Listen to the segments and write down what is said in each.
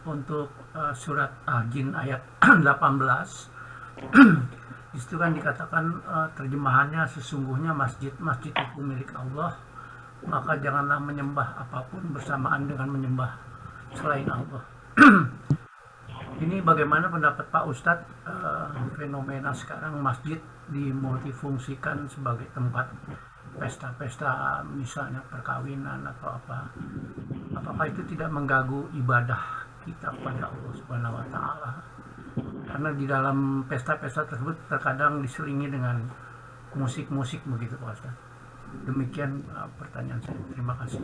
untuk surat Jin ayat 18. Di situ kan dikatakan terjemahannya sesungguhnya masjid-masjid itu milik Allah, maka janganlah menyembah apapun bersamaan dengan menyembah selain Allah. Ini bagaimana pendapat Pak Ustadz, fenomena sekarang masjid dimultifungsikan sebagai tempat pesta-pesta misalnya perkawinan atau apa. Apakah itu tidak mengganggu ibadah kita kepada Allah Subhanahu wa taala? Karena di dalam pesta-pesta tersebut terkadang diselingi dengan musik-musik begitu Pak Ustadz. Demikian pertanyaan saya. Terima kasih.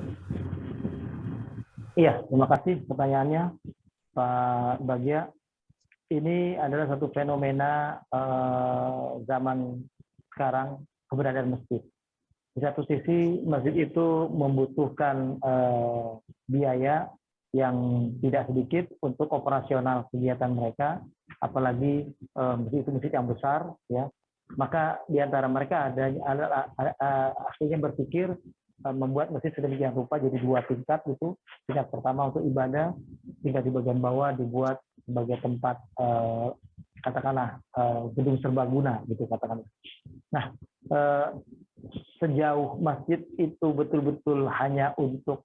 Iya, terima kasih pertanyaannya Pak Bagja. Ini adalah satu fenomena zaman sekarang, keberadaan masjid. Di satu sisi masjid itu membutuhkan biaya yang tidak sedikit untuk operasional kegiatan mereka, apalagi masjid itu masjid yang besar, ya. Maka di antara mereka ada akhirnya berpikir membuat masjid sedemikian rupa jadi 2 tingkat gitu. Tingkat pertama untuk ibadah, tingkat di bagian bawah dibuat sebagai tempat katakanlah gedung serbaguna gitu katakanlah. Nah, sejauh masjid itu betul-betul hanya untuk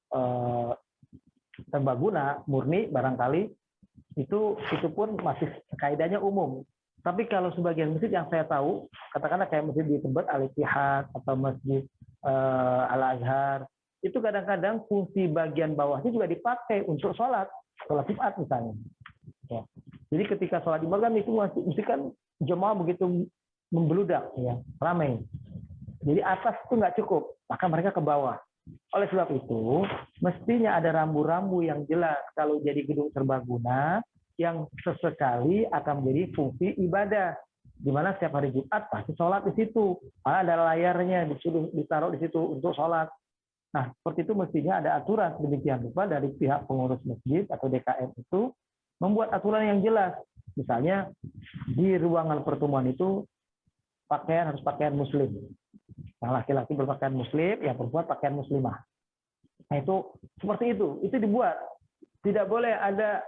serbaguna murni barangkali itu pun masih kaidahnya umum. Tapi kalau sebagian masjid yang saya tahu, katakanlah kayak masjid di Tebet Al-Ittihad atau masjid Al-Azhar, itu kadang-kadang fungsi bagian bawahnya juga dipakai untuk sholat Jumat misalnya. Ya. Jadi ketika sholat Jumat kan itu mesti kan jemaah begitu membeludak, ya, ramai. Jadi atas itu nggak cukup, maka mereka ke bawah. Oleh sebab itu, mestinya ada rambu-rambu yang jelas kalau jadi gedung serbaguna yang sesekali akan menjadi fungsi ibadah, di mana setiap hari Jumat pasti sholat di situ, ada layarnya ditaruh di situ untuk sholat. Nah, seperti itu mestinya ada aturan demikian rupa dari pihak pengurus masjid atau DKM itu membuat aturan yang jelas. Misalnya di ruangan pertemuan itu harus pakaian muslim. Yang laki-laki berpakaian muslim, yang perempuan pakaian muslimah. Nah, itu seperti itu dibuat. Tidak boleh ada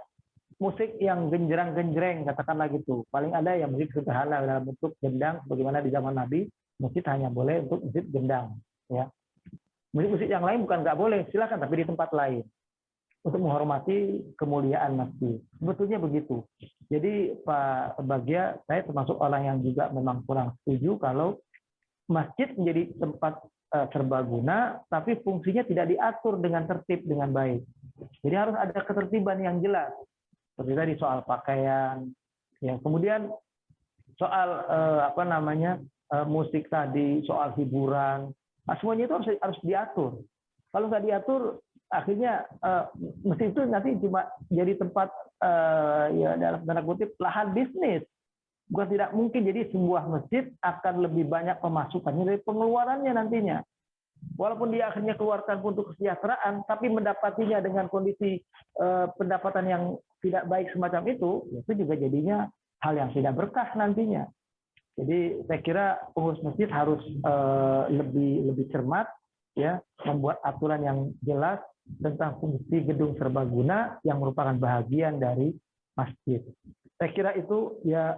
musik yang genjreng-genjreng, katakanlah gitu. Paling ada yang musik sederhana dalam bentuk gendang, bagaimana di zaman Nabi, musik hanya boleh untuk musik gendang. Ya. Musik-musik yang lain bukan nggak boleh, silakan, tapi di tempat lain. Untuk menghormati kemuliaan masjid. Sebetulnya begitu. Jadi Pak Bagja, saya termasuk orang yang juga memang kurang setuju kalau masjid menjadi tempat serbaguna, tapi fungsinya tidak diatur dengan tertib, dengan baik. Jadi harus ada ketertiban yang jelas. Seperti tadi soal pakaian, ya. Kemudian soal musik tadi, soal hiburan, nah, semuanya itu harus diatur. Kalau nggak diatur, akhirnya masjid itu nanti cuma jadi tempat ya dalam tanda kutip lahan bisnis. Bukan tidak mungkin jadi sebuah masjid akan lebih banyak pemasukannya dari pengeluarannya nantinya. Walaupun dia akhirnya keluarkan untuk kesejahteraan, tapi mendapatinya dengan kondisi pendapatan yang tidak baik semacam itu juga jadinya hal yang tidak berkah nantinya. Jadi saya kira pengurus masjid harus lebih cermat, ya, membuat aturan yang jelas tentang fungsi gedung serbaguna yang merupakan bahagian dari masjid. Saya kira itu ya.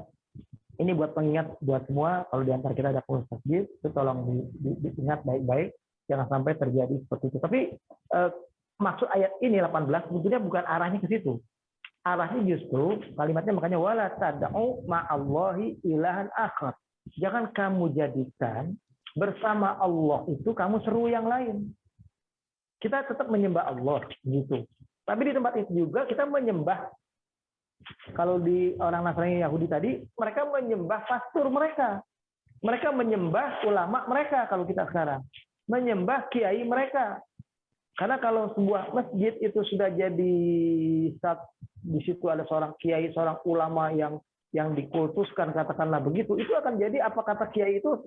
Ini buat pengingat buat semua, kalau di antara kita ada pengurus masjid, itu tolong diingat baik-baik, jangan sampai terjadi seperti itu. Tapi maksud ayat ini 18 sebetulnya bukan arahnya ke situ. Arahnya justru kalimatnya makanya wala tad'u ma'allahi ilahan akhar. Jangan kamu jadikan bersama Allah itu kamu seru yang lain. Kita tetap menyembah Allah gitu. Tapi di tempat itu juga kita menyembah. Kalau di orang Nasrani Yahudi tadi, mereka menyembah pastor mereka. Mereka menyembah ulama mereka kalau kita sekarang. Menyembah kiai mereka. Karena kalau sebuah masjid itu sudah jadi, di situ ada seorang kiai, seorang ulama yang dikultuskan, katakanlah begitu, itu akan jadi apa kata kiai itu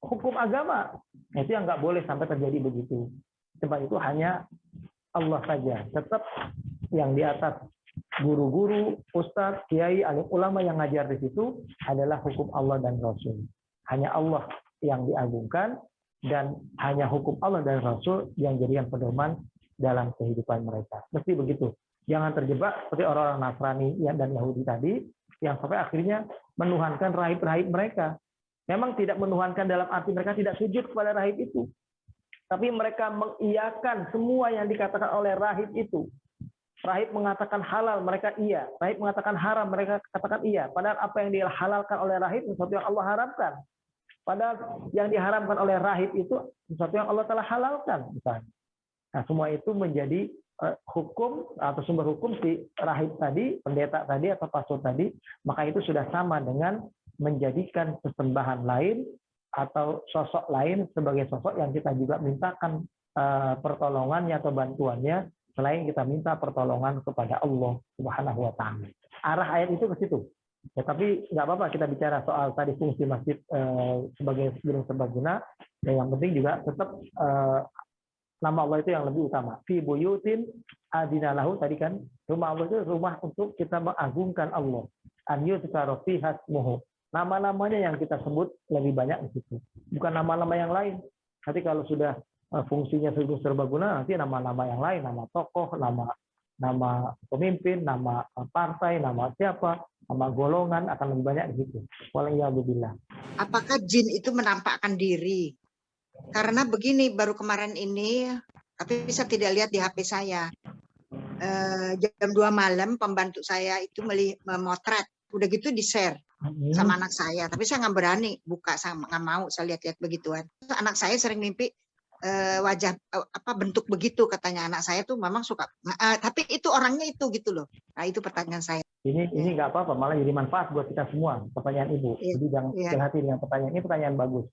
hukum agama. Nah, itu yang nggak boleh sampai terjadi begitu. Tempat itu hanya Allah saja. Tetap yang di atas guru-guru, ustadz, kiai, alim ulama yang ngajar di situ adalah hukum Allah dan Rasul. Hanya Allah yang diagungkan dan hanya hukum Allah dan Rasul yang jadikan pedoman dalam kehidupan mereka. Mesti begitu. Jangan terjebak seperti orang-orang Nasrani dan Yahudi tadi, yang sampai akhirnya menuhankan rahib-rahib mereka. Memang tidak menuhankan dalam arti mereka tidak sujud kepada rahib itu. Tapi mereka mengiyakan semua yang dikatakan oleh rahib itu. Rahib mengatakan halal, mereka iya. Rahib mengatakan haram, mereka katakan iya. Padahal apa yang dihalalkan oleh rahib, sesuatu yang Allah haramkan. Padahal yang diharamkan oleh rahib itu sesuatu yang Allah telah halalkan. Misalnya. Nah, semua itu menjadi hukum atau sumber hukum si rahib tadi, pendeta tadi atau pastor tadi, maka itu sudah sama dengan menjadikan sesembahan lain atau sosok lain sebagai sosok yang kita juga mintakan pertolongannya atau bantuannya selain kita minta pertolongan kepada Allah Subhanahu wa taala. Arah ayat itu ke situ. Ya, tapi nggak apa-apa kita bicara soal tadi fungsi masjid sebagai gedung serbaguna. Yang penting juga tetap nama Allah itu yang lebih utama. Fi buyutin adinalahu tadi kan, rumah Allah itu rumah untuk kita mengagungkan Allah. An yuzkara fiha ismuhu. Nama-namanya yang kita sebut lebih banyak di situ. Bukan nama-nama yang lain. Nanti kalau sudah fungsinya gedung serbaguna, nanti nama-nama yang lain, nama tokoh, nama pemimpin, nama partai, nama siapa, nama golongan akan lebih banyak di situ. Waliyahudzubillah. Apakah jin itu menampakkan diri? Karena begini, baru kemarin ini, tapi bisa tidak lihat di HP saya. Jam 2 malam pembantu saya itu memotret, udah gitu di-share sama anak saya. Tapi saya nggak berani buka, sama nggak mau saya lihat-lihat begituan. Anak saya sering mimpi wajah bentuk begitu, katanya anak saya tuh memang suka. Tapi itu orangnya itu gitu loh. Nah itu pertanyaan saya. Ini nggak apa-apa, malah jadi manfaat buat kita semua. Pertanyaan Ibu. Jadi jangan hati dengan pertanyaan ini, pertanyaan bagus.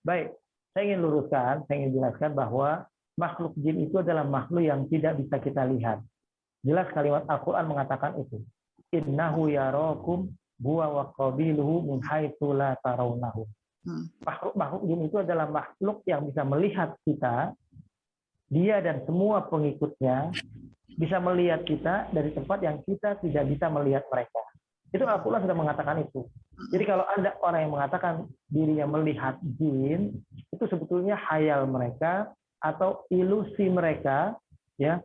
Baik. Saya ingin luruskan, saya ingin jelaskan bahwa makhluk jin itu adalah makhluk yang tidak bisa kita lihat. Jelas kalimat Al-Quran mengatakan itu. Innahu yarakum huwa wa qabiluhu min haitsu la tarawnahu. Makhluk jin itu adalah makhluk yang bisa melihat kita, dia dan semua pengikutnya bisa melihat kita dari tempat yang kita tidak bisa melihat mereka. Itu Al-Quran sudah mengatakan itu. Jadi kalau ada orang yang mengatakan dirinya melihat jin, itu sebetulnya khayal mereka atau ilusi mereka, ya.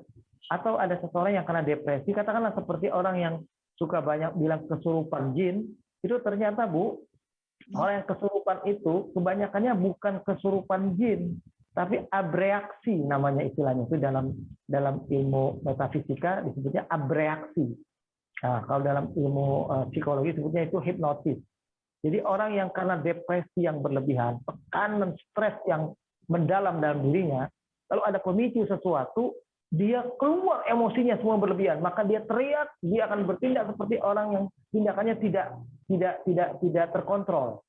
Atau ada seseorang yang kena depresi, katakanlah seperti orang yang suka banyak bilang kesurupan jin, itu ternyata Bu, orang yang kesurupan itu kebanyakannya bukan kesurupan jin, tapi abreaksi namanya istilahnya itu dalam ilmu metafisika disebutnya abreaksi. Nah, kalau dalam ilmu psikologi sebutnya itu hipnotis. Jadi orang yang karena depresi yang berlebihan, tekanan stres yang mendalam dalam dirinya, lalu ada pemicu sesuatu, dia keluar emosinya semua berlebihan, maka dia teriak, dia akan bertindak seperti orang yang tindakannya tidak terkontrol.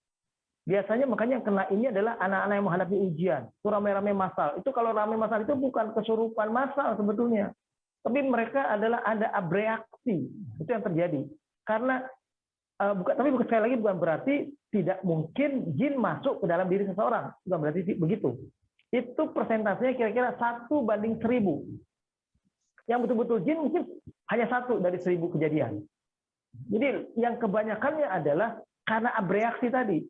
Biasanya makanya yang kena ini adalah anak-anak yang menghadapi ujian, itu rame-rame masal. Itu kalau rame masal itu bukan kesurupan masal sebetulnya. Tapi mereka adalah ada abreaksi, itu yang terjadi. Karena tapi sekali lagi bukan berarti tidak mungkin jin masuk ke dalam diri seseorang, bukan berarti begitu. Itu persentasenya kira-kira 1:1000. Yang betul-betul jin mungkin hanya 1 dari 1000 kejadian. Jadi yang kebanyakannya adalah karena abreaksi tadi.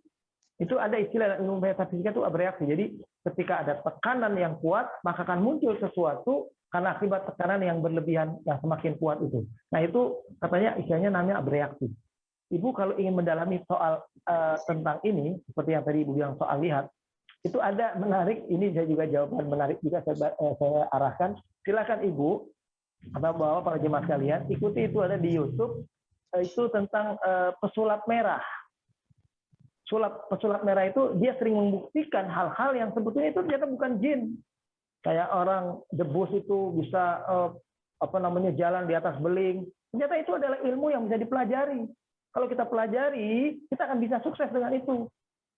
Itu ada istilah ilmu metafisika itu abreaksi. Jadi ketika ada tekanan yang kuat, maka akan muncul sesuatu karena akibat tekanan yang berlebihan yang semakin kuat itu. Nah itu katanya istilahnya namanya abreaksi. Ibu kalau ingin mendalami soal tentang ini, seperti yang tadi Ibu bilang soal lihat, itu ada menarik, ini saya juga jawaban menarik juga saya arahkan. Silakan Ibu, atau bawa para jemaah sekalian, ikuti itu ada di YouTube, itu tentang pesulap merah. Pesulap merah itu dia sering membuktikan hal-hal yang sebetulnya itu ternyata bukan jin. Kayak orang debus itu bisa jalan di atas beling. Ternyata itu adalah ilmu yang bisa dipelajari. Kalau kita pelajari, kita akan bisa sukses dengan itu.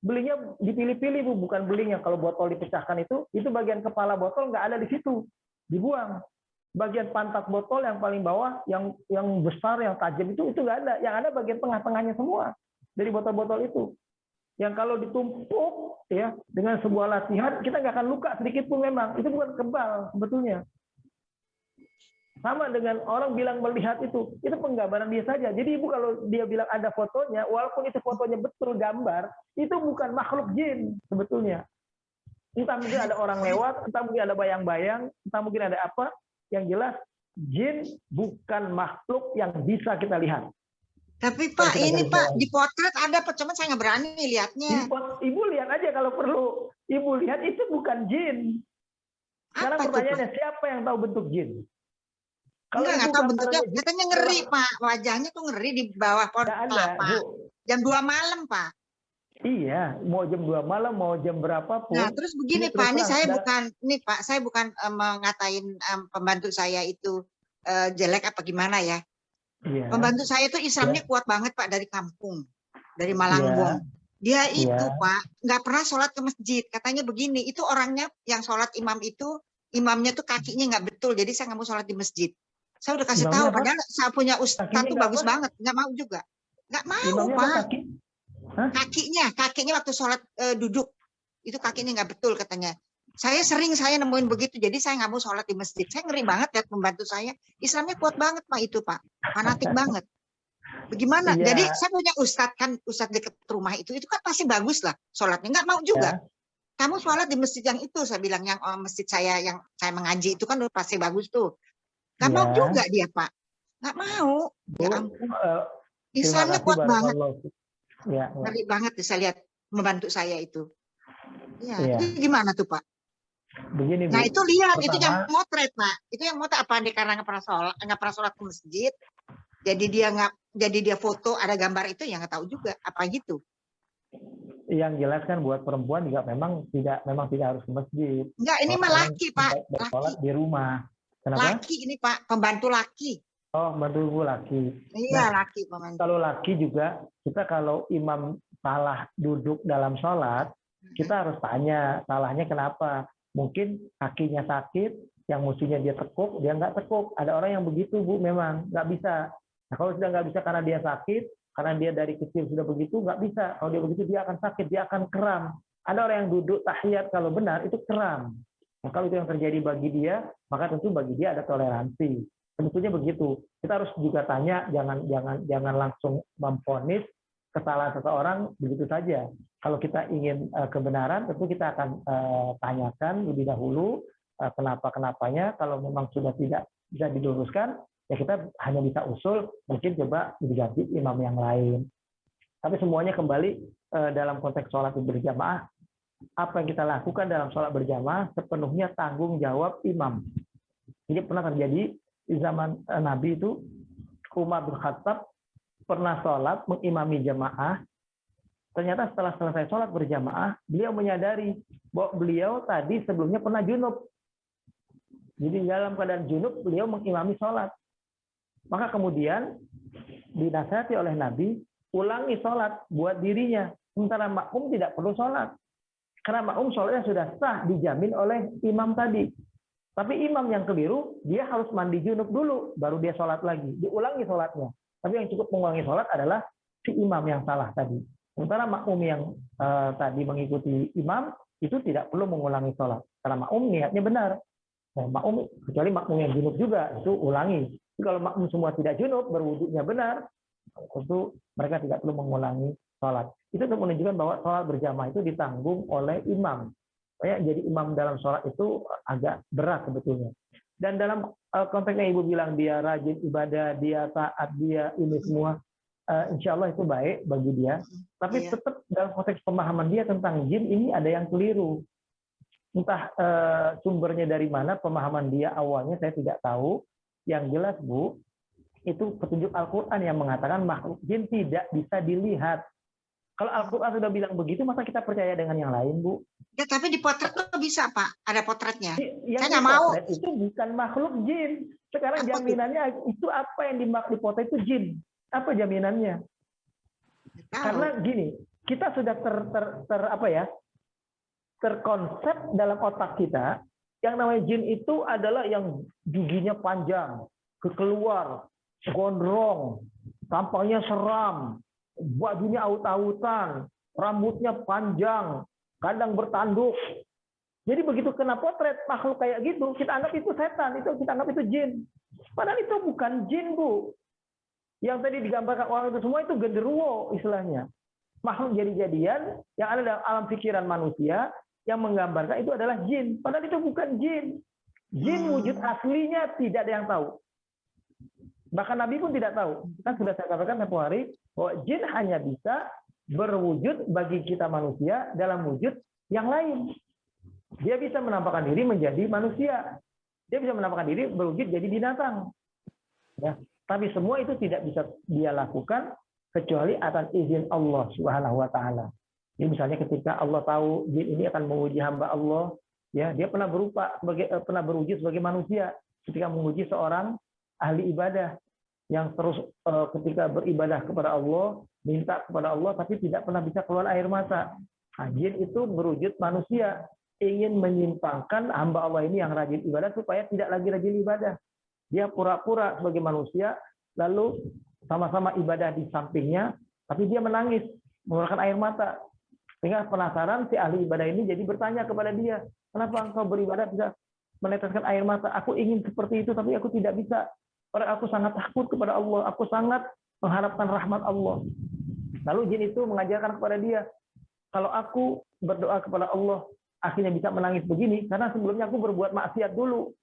Belingnya dipilih-pilih, Bu, bukan beling yang kalau botol dipecahkan itu bagian kepala botol nggak ada di situ, dibuang. Bagian pantat botol yang paling bawah, yang besar, yang tajam itu nggak ada. Yang ada bagian tengah-tengahnya semua dari botol-botol itu. Yang kalau ditumpuk ya dengan sebuah latihan, kita nggak akan luka sedikit pun memang. Itu bukan kebal sebetulnya. Sama dengan orang bilang melihat itu penggambaran dia saja. Jadi Ibu kalau dia bilang ada fotonya, walaupun itu fotonya betul gambar, itu bukan makhluk jin sebetulnya. Entah mungkin ada orang lewat, entah mungkin ada bayang-bayang, entah mungkin ada apa. Yang jelas jin bukan makhluk yang bisa kita lihat. Tapi Pak, Kita ini garis Pak bawahi. di potret ada Pak, cuman saya nggak berani lihatnya. Ibu lihat aja kalau perlu. Ibu lihat itu bukan jin. Sekarang Apa tuh Pak? pertanyaannya, siapa yang tahu bentuk jin? Kalau Enggak ibu tahu bentuknya. gambarannya jin, Katanya ngeri Pak, wajahnya tuh ngeri di bawah pohon nggak ada, kelapa. Bu. Jam 2 malam Pak. Iya, mau jam 2 malam, mau jam berapapun. Nah, terus begini terus Pak, ini terang, saya bukan, ini Pak, saya bukan mengatain pembantu saya itu jelek apa gimana ya. Iya, Pembantu saya itu Islamnya kuat banget Pak, dari kampung, dari iya, Malangbong. Dia itu iya. Pak nggak pernah sholat ke masjid. Katanya begini, itu orangnya yang sholat imam itu, imamnya tuh kakinya nggak betul, jadi saya nggak mau sholat di masjid. Saya udah kasih Imamnya tahu, apa? padahal saya punya ustadz Kakinya tuh nggak bagus apa? banget, nggak mau juga. Nggak mau Imamnya apa Pak. kaki? Hah? Kakinya waktu sholat duduk, itu kakinya nggak betul katanya. Saya nemuin begitu, jadi saya nggak mau sholat di masjid. Saya ngeri banget lihat pembantu saya, Islamnya kuat banget Pak itu Pak, fanatik banget. Bagaimana? Iya, Jadi saya punya ustadz kan, ustadz dekat rumah itu kan pasti bagus lah sholatnya. Nggak mau juga. ya. Kamu sholat di masjid yang itu, saya bilang yang masjid saya yang saya mengaji itu kan pasti bagus tuh. Nggak mau Ya. juga dia Pak. Nggak mau. Bu, Ya ampun. terima Islamnya kasih, kuat banget. Barakallahu. Ya, ya. Ngeri banget saya lihat membantu saya itu. Ya, Iya. itu gimana tuh Pak? Begini, Bu. Nah itu lihat, itu yang Pertama, motret Pak. Itu yang motret apa dia karena nggak pernah sholat ke masjid. Jadi dia foto ada gambar itu ya nggak tahu juga apa gitu. yang jelas kan buat perempuan juga memang tidak harus ke masjid. Enggak, ini mah Orang laki Pak, bersolat laki. di rumah. Kenapa? Laki ini Pak, pembantu laki. Oh, bantu ibu laki. Iya, Nah, laki pembantu. kalau laki juga, kita kalau imam salah duduk dalam sholat, kita harus tanya salahnya kenapa. Mungkin kakinya sakit, yang mestinya dia tekuk, dia nggak tekuk. Ada orang yang begitu, Bu, memang nggak bisa. Nah, kalau sudah nggak bisa karena dia sakit, karena dia dari kecil sudah begitu, nggak bisa. Kalau dia begitu, dia akan sakit, dia akan kram. Ada orang yang duduk tahiyat kalau benar, itu kram. Nah, kalau itu yang terjadi bagi dia, maka tentu bagi dia ada toleransi. Tentunya begitu. Kita harus juga tanya, jangan langsung memvonis kesalahan seseorang begitu saja. Kalau kita ingin kebenaran, tentu kita akan tanyakan lebih dahulu kenapanya. Kalau memang sudah tidak bisa diluruskan, ya kita hanya bisa usul, mungkin coba diganti imam yang lain. Tapi semuanya kembali dalam konteks sholat berjamaah, apa yang kita lakukan dalam sholat berjamaah sepenuhnya tanggung jawab imam. Jadi pernah terjadi di zaman Nabi itu, Umar bin Khattab pernah sholat mengimami jamaah. Ternyata setelah selesai sholat berjamaah, beliau menyadari bahwa beliau tadi sebelumnya pernah junub. Jadi dalam keadaan junub, beliau mengimami sholat. Maka kemudian dinasihati oleh Nabi, ulangi sholat buat dirinya. Sementara makmum tidak perlu sholat. Karena makmum sholatnya sudah sah, dijamin oleh imam tadi. Tapi imam yang keliru, dia harus mandi junub dulu, baru dia sholat lagi. Diulangi sholatnya. Tapi yang cukup mengulangi sholat adalah si imam yang salah tadi. Sementara makmum yang tadi mengikuti imam, itu tidak perlu mengulangi sholat. Karena makmum niatnya benar. Nah, makmum, kecuali makmum yang junub juga, itu ulangi. Jadi kalau makmum semua tidak junub, berwuduknya benar, tentu mereka tidak perlu mengulangi sholat. Itu untuk menunjukkan bahwa sholat berjamaah itu ditanggung oleh imam. Jadi imam dalam sholat itu agak berat sebetulnya. Dan dalam konteksnya Ibu bilang dia rajin ibadah, dia taat, dia ini semua, insya Allah itu baik bagi dia. Tapi tetap dalam konteks pemahaman dia tentang jin ini ada yang keliru. Entah sumbernya dari mana, pemahaman dia awalnya saya tidak tahu. Yang jelas Bu, itu petunjuk Al-Quran yang mengatakan makhluk jin tidak bisa dilihat. Kalau Al-Quran sudah bilang begitu, masa kita percaya dengan yang lain, Bu? Ya, tapi di potret tuh bisa, Pak. Ada potretnya. Yang saya nggak mau. Itu bukan makhluk jin. Sekarang apa jaminannya itu apa yang di potret itu jin? Apa jaminannya? Karena gini, kita sudah terkonsep dalam otak kita, yang namanya jin itu adalah yang giginya panjang, keluar, gondrong, tampaknya seram, bajunya aut-autan, rambutnya panjang, kadang bertanduk. Jadi begitu kena potret makhluk kayak gitu, kita anggap itu setan, kita anggap itu jin. Padahal itu bukan jin, Bu. Yang tadi digambarkan orang itu semua itu genderuwo istilahnya. Makhluk jadi-jadian yang ada dalam alam pikiran manusia yang menggambarkan itu adalah jin. Padahal itu bukan jin. Jin wujud aslinya tidak ada yang tahu. Bahkan Nabi pun tidak tahu. Kan sudah saya katakan tempoh hari bahwa jin hanya bisa berwujud bagi kita manusia dalam wujud yang lain. Dia bisa menampakkan diri menjadi manusia. Dia bisa menampakkan diri berwujud jadi binatang. Ya. Tapi semua itu tidak bisa dia lakukan kecuali atas izin Allah Subhanahu wa taala. Jadi misalnya ketika Allah tahu jin ini akan menguji hamba Allah, ya, dia pernah berwujud sebagai manusia ketika menguji seorang ahli ibadah yang terus ketika beribadah kepada Allah, minta kepada Allah tapi tidak pernah bisa keluar air mata. Nah, jin itu berwujud manusia, ingin menyimpangkan hamba Allah ini yang rajin ibadah supaya tidak lagi rajin ibadah. Dia pura-pura sebagai manusia, lalu sama-sama ibadah di sampingnya, tapi dia menangis, mengeluarkan air mata. Sehingga penasaran si ahli ibadah ini jadi bertanya kepada dia, kenapa engkau beribadah bisa meneteskan air mata? Aku ingin seperti itu, tapi aku tidak bisa. Padahal aku sangat takut kepada Allah, aku sangat mengharapkan rahmat Allah. Lalu jin itu mengajarkan kepada dia, kalau aku berdoa kepada Allah, akhirnya bisa menangis begini, karena sebelumnya aku berbuat maksiat dulu.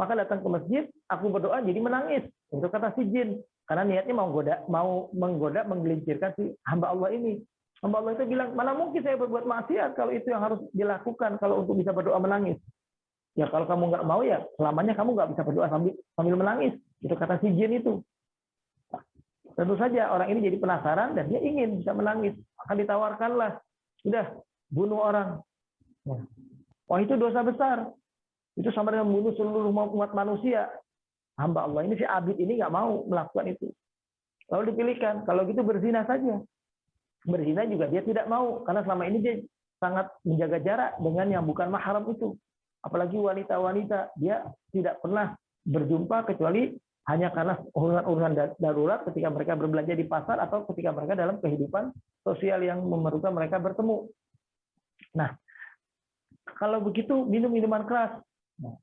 Maka datang ke masjid, aku berdoa jadi menangis. Itu kata si jin. Karena niatnya mau menggoda, menggelincirkan si hamba Allah ini. Hamba Allah itu bilang, mana mungkin saya berbuat maksiat kalau itu yang harus dilakukan kalau untuk bisa berdoa menangis. Ya kalau kamu nggak mau ya selamanya kamu nggak bisa berdoa sambil menangis. Itu kata si jin itu. Tentu saja orang ini jadi penasaran dan dia ingin bisa menangis. Akan ditawarkanlah, sudah bunuh orang. Wah itu dosa besar. Itu sama dengan membunuh seluruh umat manusia. Hamba Allah ini si Abid ini nggak mau melakukan itu. Lalu dipilihkan, kalau gitu berzina saja. Berzina juga dia tidak mau karena selama ini dia sangat menjaga jarak dengan yang bukan mahram itu. Apalagi wanita-wanita, dia tidak pernah berjumpa kecuali hanya karena urusan darurat ketika mereka berbelanja di pasar atau ketika mereka dalam kehidupan sosial yang memerlukan mereka bertemu. Nah, kalau begitu minum minuman keras. Nah,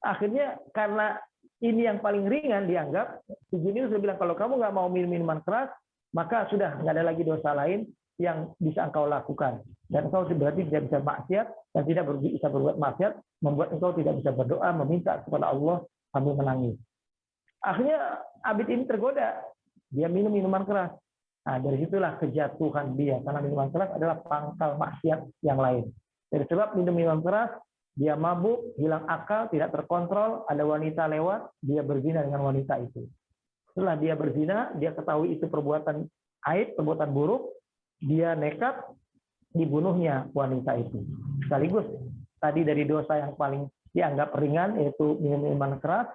akhirnya karena ini yang paling ringan dianggap, si jin itu sudah bilang kalau kamu nggak mau minum minuman keras, maka sudah nggak ada lagi dosa lain yang bisa engkau lakukan. Dan engkau berarti tidak bisa maksiat dan tidak bisa berbuat maksiat, membuat engkau tidak bisa berdoa, meminta kepada Allah sambil menangis. Akhirnya Abid ini tergoda, dia minum minuman keras. Nah, dari situlah kejatuhan dia, karena minuman keras adalah pangkal maksiat yang lain. Dari sebab minum minuman keras, dia mabuk, hilang akal, tidak terkontrol, ada wanita lewat, dia berzina dengan wanita itu. Setelah dia berzina, dia ketahui itu perbuatan aib, perbuatan buruk, dia nekat, dibunuhnya wanita itu. Sekaligus tadi dari dosa yang paling dianggap ringan, yaitu minum minuman keras,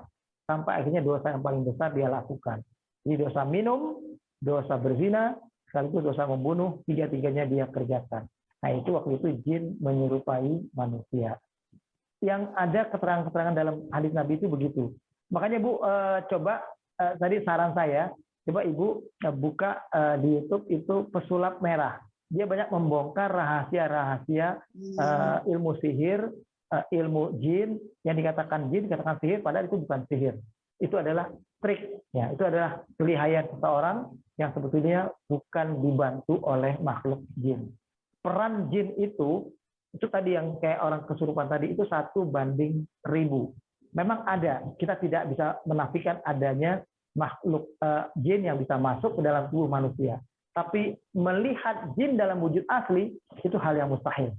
sampai akhirnya dosa yang paling besar dia lakukan. Jadi dosa minum, dosa berzina, sekaligus dosa membunuh, tiga-tiganya dia kerjakan. Nah itu waktu itu jin menyerupai manusia. Yang ada keterangan-keterangan dalam hadis Nabi itu begitu. Makanya Bu, coba tadi saran saya, coba Ibu buka di YouTube itu pesulap merah. Dia banyak membongkar rahasia-rahasia ilmu sihir, ilmu jin, yang dikatakan sihir, padahal itu bukan sihir. Itu adalah trik, ya. Itu adalah kelihayan seseorang yang sebetulnya bukan dibantu oleh makhluk jin. Peran jin itu tadi yang kayak orang kesurupan tadi, itu 1:1000. Memang ada, kita tidak bisa menafikan adanya makhluk jin yang bisa masuk ke dalam tubuh manusia. Tapi melihat jin dalam wujud asli itu hal yang mustahil.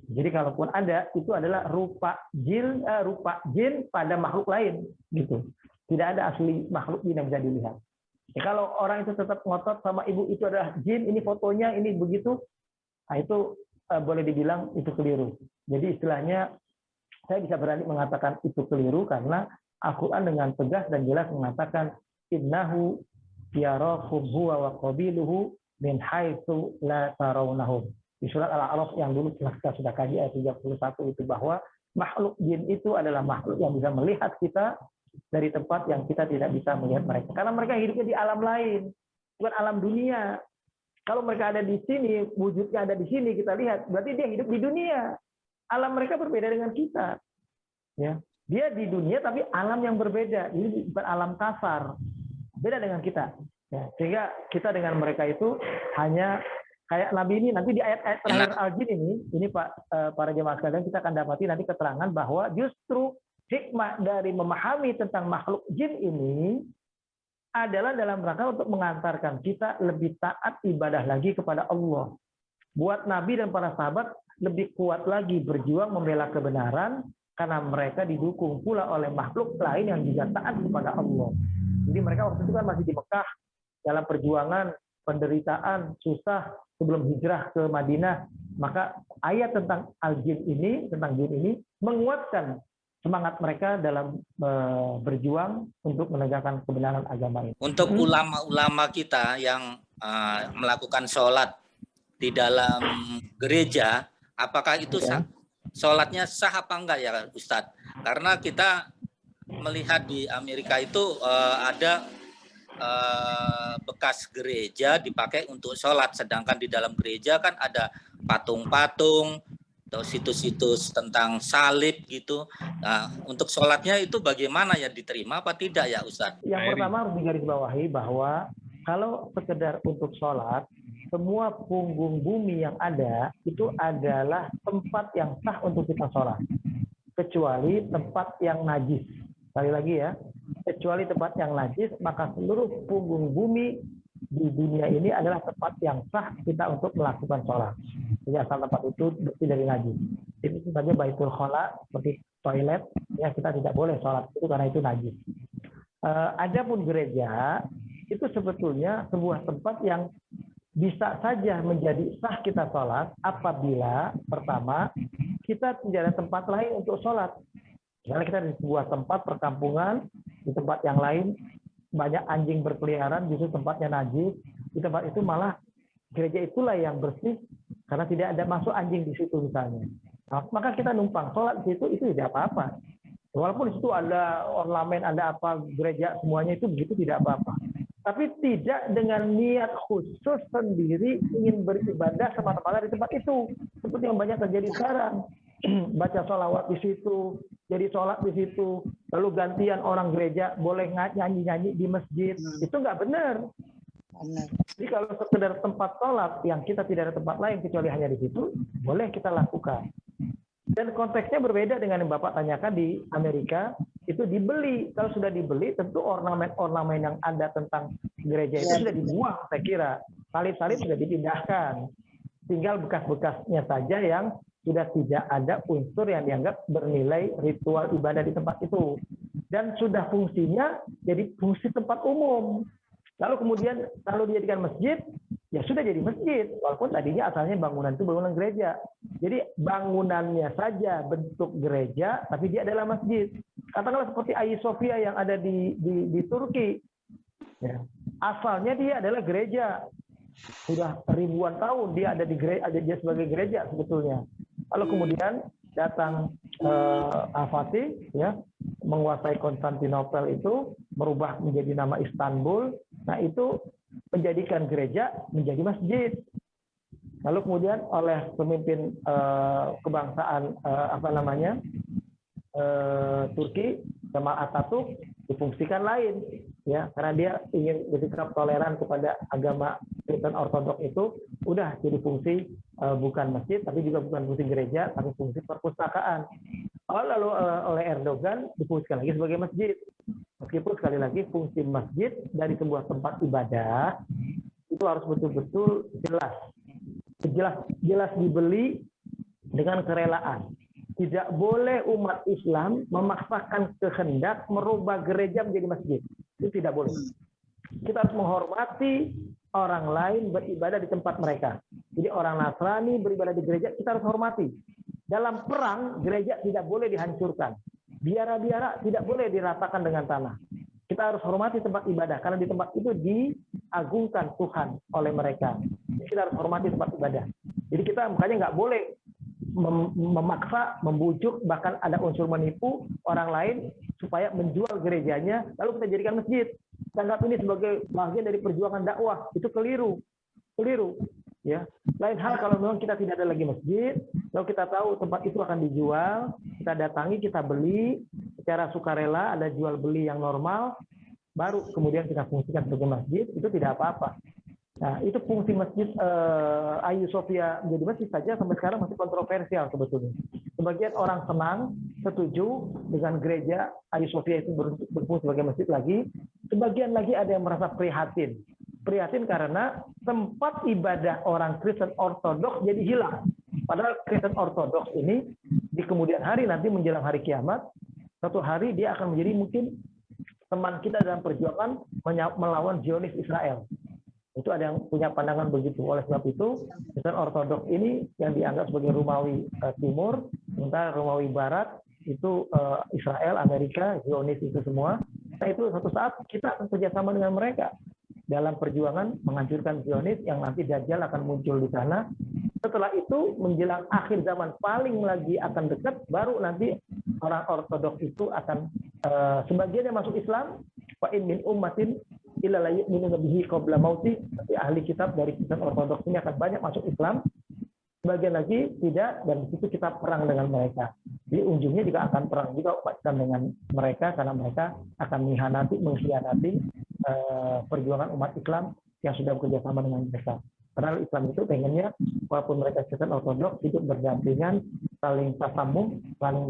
Jadi kalaupun ada, itu adalah rupa jin pada makhluk lain, gitu. Tidak ada asli makhluk jin yang bisa dilihat. Ya, kalau orang itu tetap ngotot sama ibu itu adalah jin, ini fotonya, ini begitu, nah itu boleh dibilang itu keliru. Jadi istilahnya saya bisa berani mengatakan itu keliru karena Al-Quran dengan tegas dan jelas mengatakan innahu yarakum huwa wa qabiluhu min haitsu la tarawnahum. Di surat Al-A'raf yang dulu kita sudah kaji ayat 31 itu bahwa makhluk jin itu adalah makhluk yang bisa melihat kita dari tempat yang kita tidak bisa melihat mereka. Karena mereka hidupnya di alam lain, bukan alam dunia. Kalau mereka ada di sini, wujudnya ada di sini, kita lihat, berarti dia hidup di dunia. Alam mereka berbeda dengan kita. Ya, dia di dunia tapi alam yang berbeda. Ini bukan alam kasar. Beda dengan kita. Ya, sehingga kita dengan mereka itu hanya kayak Nabi ini, nanti di ayat-ayat terakhir Al-Jin ini Pak, para jemaah sekalian, kita akan dapati nanti keterangan bahwa justru hikmah dari memahami tentang makhluk jin ini adalah dalam rangka untuk mengantarkan kita lebih taat ibadah lagi kepada Allah. Buat Nabi dan para sahabat lebih kuat lagi berjuang membela kebenaran karena mereka didukung pula oleh makhluk lain yang juga taat kepada Allah. Jadi mereka waktu itu kan masih di Mekah dalam perjuangan, penderitaan, susah sebelum hijrah ke Madinah. Maka ayat tentang al-jin ini, tentang jin ini menguatkan semangat mereka dalam berjuang untuk menegakkan kebenaran agama ini. Untuk ulama-ulama kita yang melakukan sholat di dalam gereja, apakah itu sholatnya sah apa enggak ya Ustadz? Karena kita melihat di Amerika itu ada bekas gereja dipakai untuk sholat, sedangkan di dalam gereja kan ada patung-patung atau situs-situs tentang salib gitu. Nah, untuk sholatnya itu bagaimana ya, diterima apa tidak ya Ustadz? Yang pertama harus digarisbawahi bahwa kalau sekedar untuk sholat, semua punggung bumi yang ada itu adalah tempat yang sah untuk kita sholat, kecuali tempat yang najis. Sekali lagi ya, kecuali tempat yang najis, maka seluruh punggung bumi di dunia ini adalah tempat yang sah kita untuk melakukan sholat. Jadi asal tempat itu bersih dari najis. Itu saja baitul khala, seperti toilet, ya kita tidak boleh sholat itu karena itu najis. Adapun gereja itu sebetulnya sebuah tempat yang bisa saja menjadi sah kita sholat apabila pertama kita tidak ada tempat lain untuk sholat. Misalnya kita di sebuah tempat perkampungan, di tempat yang lain banyak anjing berkeliaran, justru tempatnya najis, di tempat itu malah gereja itulah yang bersih karena tidak ada masuk anjing di situ misalnya. Nah, maka kita numpang sholat di situ itu tidak apa-apa. Walaupun di situ ada ornamen, ada apa, gereja semuanya itu begitu tidak apa-apa. Tapi tidak dengan niat khusus sendiri ingin beribadah semata-mata di tempat itu. Seperti yang banyak terjadi sekarang. Baca sholawat di situ, jadi sholat di situ, lalu gantian orang gereja boleh nyanyi-nyanyi di masjid. Itu nggak benar. Jadi kalau sekedar tempat sholat yang kita tidak ada tempat lain kecuali hanya di situ, boleh kita lakukan. Dan konteksnya berbeda dengan yang Bapak tanyakan di Amerika, itu dibeli. Kalau sudah dibeli, tentu ornamen-ornamen yang ada tentang gereja itu sudah dibuang, saya kira. Salib-salib sudah dipindahkan. Tinggal bekas-bekasnya saja yang sudah tidak ada unsur yang dianggap bernilai ritual ibadah di tempat itu. Dan sudah fungsinya jadi fungsi tempat umum. Lalu kemudian kalau dijadikan masjid, ya sudah jadi masjid. Walaupun tadinya asalnya bangunan itu bangunan gereja. Jadi bangunannya saja bentuk gereja, tapi dia adalah masjid. Katakanlah seperti Hagia Sophia yang ada di Turki. Ya. Asalnya dia adalah gereja. Sudah ribuan tahun dia ada di gereja, ada dia sebagai gereja sebetulnya. Lalu kemudian datang Al-Fatih, ya, menguasai Konstantinopel itu, merubah menjadi nama Istanbul. Nah itu menjadikan gereja menjadi masjid. Lalu kemudian oleh pemimpin kebangsaan Turki, Kemal Atatürk, difungsikan lain, ya, karena dia ingin bersikap toleran kepada agama Kristen Ortodoks itu, udah jadi fungsi bukan masjid, tapi juga bukan fungsi gereja, tapi fungsi perpustakaan. Lalu oleh Erdogan difungsikan lagi sebagai masjid. Meskipun sekali lagi fungsi masjid dari sebuah tempat ibadah itu harus betul-betul jelas dibeli dengan kerelaan. Tidak boleh umat Islam memaksakan kehendak merubah gereja menjadi masjid. Itu tidak boleh. Kita harus menghormati orang lain beribadah di tempat mereka. Jadi orang Nasrani beribadah di gereja, kita harus hormati. Dalam perang, gereja tidak boleh dihancurkan. Biara-biara tidak boleh diratakan dengan tanah. Kita harus hormati tempat ibadah, karena di tempat itu diagungkan Tuhan oleh mereka. Kita harus hormati tempat ibadah. Jadi kita makanya nggak boleh memaksa, membujuk, bahkan ada unsur menipu orang lain supaya menjual gerejanya, lalu kita jadikan masjid. Kita anggap ini sebagai bagian dari perjuangan dakwah. Itu keliru. Ya. Lain hal kalau memang kita tidak ada lagi masjid, lalu kita tahu tempat itu akan dijual, kita datangi, kita beli secara sukarela, ada jual beli yang normal, baru kemudian kita fungsikan sebagai masjid, itu tidak apa-apa. Nah, itu fungsi masjid Hagia Sophia menjadi masjid saja sampai sekarang masih kontroversial sebetulnya. Sebagian orang senang, setuju dengan gereja Hagia Sophia itu berfungsi sebagai masjid lagi. Sebagian lagi ada yang merasa prihatin. Prihatin karena tempat ibadah orang Kristen Ortodoks jadi hilang. Padahal Kristen Ortodoks ini di kemudian hari nanti menjelang hari kiamat, satu hari dia akan menjadi mungkin teman kita dalam perjuangan melawan Zionis Israel. Itu ada yang punya pandangan begitu. Oleh sebab itu, Kristen Ortodoks ini yang dianggap sebagai Romawi Timur, sementara Romawi Barat itu Israel, Amerika, Zionis itu semua. Nah itu suatu saat kita akan kerjasama dengan mereka dalam perjuangan menghancurkan Zionis yang nanti Dajjal akan muncul di sana. Setelah itu menjelang akhir zaman paling lagi akan dekat, baru nanti orang Ortodoks itu akan sebagian yang masuk Islam. Fa in min ummatin illa la yu'minu bihi qabla mauti. Tapi ahli kitab dari Kristen Ortodoks ini akan banyak masuk Islam. Sebagian lagi tidak, dan di situ kita perang dengan mereka. Jadi ujungnya juga akan perang juga umat Islam dengan mereka karena mereka akan mengkhianati perjuangan umat Islam yang sudah bekerja sama dengan mereka. Karena Islam itu pengennya walaupun mereka Kristen Ortodoks hidup berdampingan, saling tasamuh, saling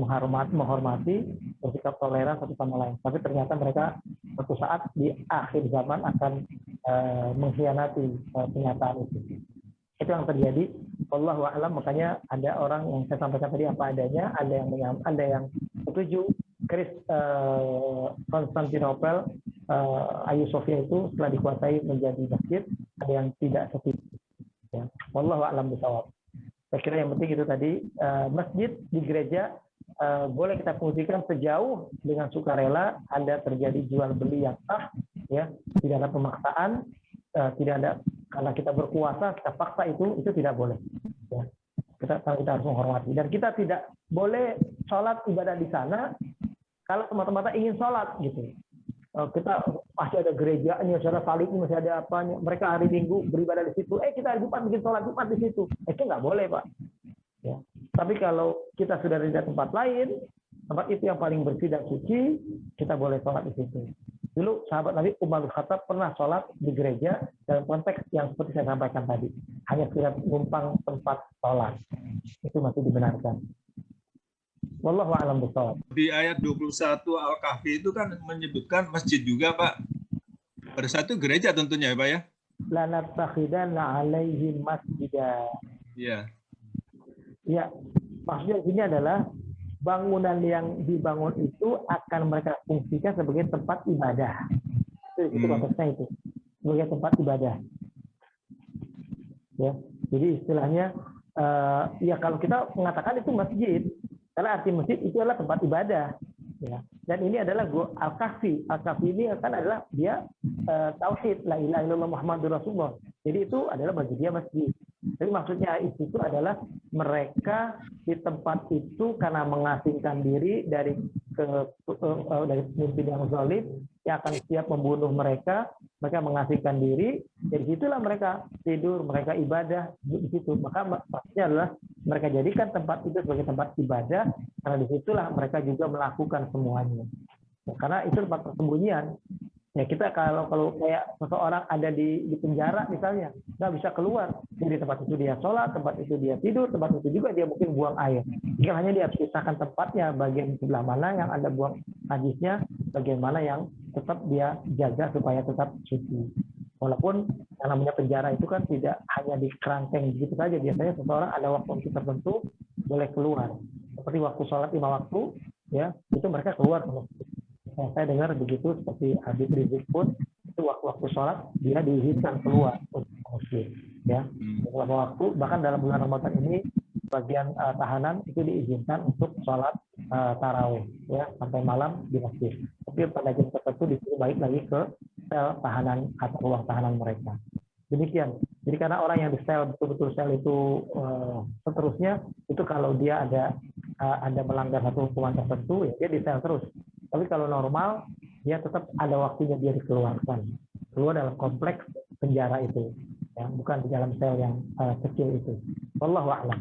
menghormati, bersikap toleran satu sama lain. Tapi ternyata mereka suatu saat di akhir zaman akan mengkhianati kenyataan itu. Itu yang terjadi. Wallahu a'lam. Makanya ada orang yang saya sampaikan tadi apa adanya, ada yang setuju Konstantinopel, Hagia Sophia itu setelah dikuasai menjadi masjid, ada yang tidak setuju. Ya. Wallahu a'lam bishawab. Saya kira yang penting itu tadi, masjid di gereja boleh kita fungsikan sejauh dengan sukarela, ada terjadi jual beli yang sah, ya, tidak ada pemaksaan, tidak ada karena kita berkuasa, kita paksa itu tidak boleh. Ya. Kita harus menghormati. Dan kita tidak boleh sholat ibadah di sana kalau semata-mata ingin sholat gitu. Kita masih ada gerejanya, secara salib masih ada apanya. Mereka hari Minggu beribadah di situ. Kita hari Jumat bikin sholat Jumat di situ. Itu nggak boleh, Pak. Ya. Tapi kalau kita sudah di tempat lain, tempat itu yang paling bersih dan suci, kita boleh sholat di situ. Dulu sahabat Nabi Umar bin Khattab pernah sholat di gereja dalam konteks yang seperti saya sampaikan tadi. Hanya sekedar numpang tempat sholat. Itu masih dibenarkan. Wallahu a'lam bishawab. Di ayat 21 Al-Kahfi itu kan menyebutkan masjid juga, Pak. Pada satu gereja tentunya ya, Pak ya? Lanattakhidanna alaihim masjidah. Iya. Ya, maksudnya ini adalah bangunan yang dibangun itu akan mereka fungsikan sebagai tempat ibadah. Itu konteksnya itu. Sebagai tempat ibadah. Ya, jadi istilahnya ya kalau kita mengatakan itu masjid, karena arti masjid itu adalah tempat ibadah. Ya. Dan ini adalah Al-Kahfi. Al-Kahfi ini kan adalah dia tauhid, la ilaha illallah Muhammadur Rasulullah. Jadi itu adalah bagi dia masjid. Jadi maksudnya itu adalah mereka di tempat itu karena mengasingkan diri dari pemimpin yang zalim yang akan siap membunuh mereka mengasingkan diri. Dari situlah mereka tidur, mereka ibadah di situ. Maka maksudnya adalah mereka jadikan tempat itu sebagai tempat ibadah karena di situlah mereka juga melakukan semuanya. Ya, karena itu tempat persembunyian. Ya kita kalau kayak seseorang ada di penjara misalnya, nggak bisa keluar. Jadi tempat itu dia sholat, tempat itu dia tidur, tempat itu juga dia mungkin buang air. Jika hanya dia pisahkan tempatnya, bagian sebelah mana yang Anda buang najisnya, bagian mana yang tetap dia jaga supaya tetap suci. Walaupun yang namanya penjara itu kan tidak hanya di kerangkeng begitu saja. Biasanya seseorang ada waktu tertentu boleh keluar. Seperti waktu sholat 5 waktu, ya itu mereka keluar ke masjid. Yang saya dengar begitu seperti Habib Rizik pun itu waktu-waktu sholat dia diizinkan keluar untuk masjid, ya. Beberapa waktu bahkan dalam bulan Ramadan ini bagian tahanan itu diizinkan untuk sholat tarawih, ya sampai malam di masjid. Tapi pada jam tertentu disuruh balik lagi ke sel tahanan atau ruang tahanan mereka. Demikian. Jadi karena orang yang di sel betul-betul sel itu seterusnya itu kalau dia ada melanggar satu hukuman tertentu, ya dia di sel terus. Tapi kalau normal, dia tetap ada waktunya dia dikeluarkan. Keluar dalam kompleks penjara itu. Ya, bukan di dalam sel yang kecil itu. Wallahu a'lam.